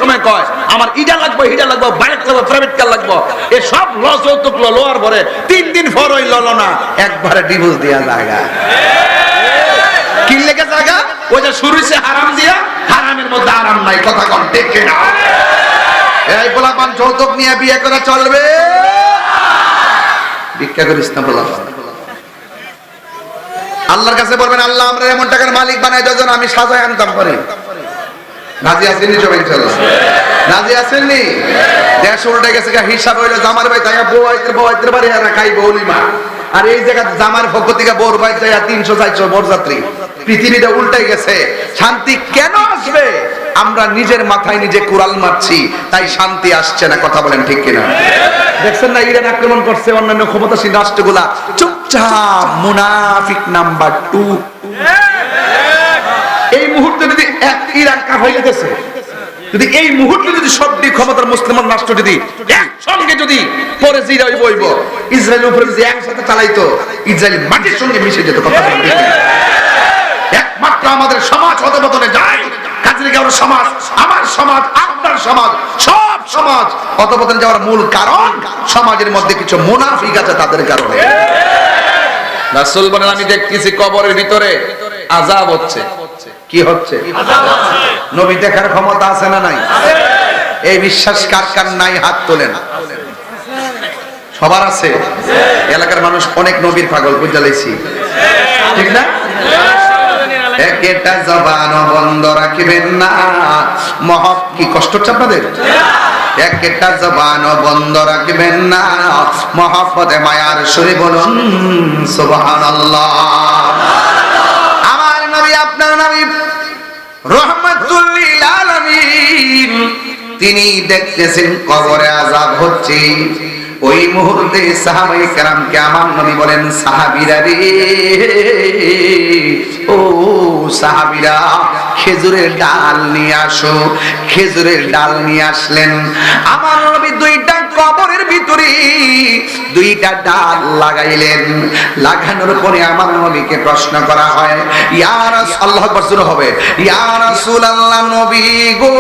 সময় কয় আমার ইটা লাগবে বাইক লাগবে প্রাইভেট কার লাগবে এ সব লস যৌতুক লোয়ার পরে 3 দিন পর ওই ললো না একবারে ডিভোর্স দেয়া জায়গা কি লেগে জায়গা ওই যে শুরু হইছে হারাম দিয়া হারামের মধ্যে আরাম নাই কথা কোন ঠিক কিনা এই পোলাপান যৌতুক নিয়ে বিয়ে করা চলবে ভিক্ষা করিস না পোলাপান আল্লাহর কাছে বলবেন আল্লাহ আমরা এমন টাকার মালিক বানাই দাও যেন আমি সাজায় আনতাম পারি রাজি আছেন নি সবাই ইনশাআল্লাহ রাজি আছেন নি দেশ উল্টে গেছে হিসাব হইলো জামার ভাই তাই বউ আইতে বাড়ি আর খাই বউলিমা আর এই জায়গা জামার পক্ষ থেকে বউর ভাই তাই 300 400 বরযাত্রী পৃথিবীটা উল্টে গেছে শান্তি কেন আসবে আমরা নিজের মাথায় নিজে কুড়াল মারছি তাই শান্তি আসছে না কথা বলেন ঠিক কিনা দেখছেন না ইরান আক্রমণ করছে অন্যান্য ক্ষমতাসীন রাষ্ট্রগুলা চুপচাপ মুনাফিক নাম্বার 2 এই মুহূর্তে যদি এক ইরান কাফাই গেছে যদি এই মুহূর্তে যদি সবটি ক্ষমতার মুসলমান রাষ্ট্র যদি একসঙ্গে যদি পরে জিরাই বইব ইসরায়েলের উপরে যদি একসাথে চালাইতো ইসরায়েল মাটির সঙ্গে মিশে যেত কথা বলেন ঠিক কিনা একমাত্র আমাদের সমাজ অধপতনে যায় কাজের কারণে সমাজ আমার সমাজ আপনার সমাজ সব সমাজ অধপতনে যাওয়ার মূল কারণ সমাজের মধ্যে কিছু মুনাফিক আছে তাদের কারণে রাসূল বলেন আমি দেখতেছি কবরের ভিতরে আযাব হচ্ছে কি হচ্ছে আযাব হচ্ছে নবী দেখার ক্ষমতা আছে না নাই এই বিশ্বাস কার কার নাই হাত তোলেন সবার আছে এলাকার মানুষ অনেক নবীর পাগল বুঝাইছি ঠিক না একটা জবান বন্ধ রাখবেন না মহব কি কষ্ট হচ্ছে আপনাদের একটা জবান বন্ধ রাখবেন না মহব্বতে মায়ার সুরে বলুন সুবহানাল্লাহ আমার নবী আপনার নবী রহমাতুল লিল আলামিন তিনি দেখতেছেন কবরে আযাব হচ্ছে ওই মুহূর্তে সাহাবায়ে কেরামকে আমার নবী বলেন সাহাবীরা রে ও সাহাবীরা খেজুরের ডাল নিয়ে আসো খেজুরের ডাল নিয়ে আসলেন আমার নবী দুইটা কবরের ভিতরে দুইটা ডাল লাগাইলেন লাগানোর পরে আমার নবীকে প্রশ্ন করা হয় ইয়া রাসূল আল্লাহু আকবার শুরু হবে ইয়া রাসূলুল্লাহ নবী গো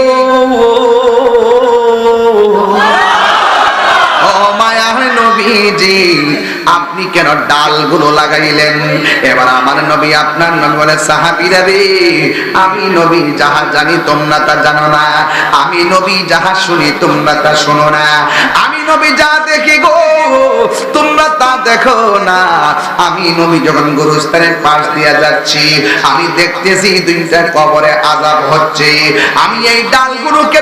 নবীজি আপনি কেন ডালগুলো লাগাইলেন এবার আমার নবী আপনার নবী বলে সাহাবীরা রে আমি নবী যাহা জানি তোমরা তা জানো না আমি নবী যাহা শুনি তোমরা তা শোনো না আমি নবী যা দেখি গো তোমরা তা দেখো না আমি নবী যখন গুরুস্থানের পাশ দিয়ে যাচ্ছি আমি দেখতেছি দুইটা কবরে আযাব হচ্ছে আমি এই ডালগুলোকে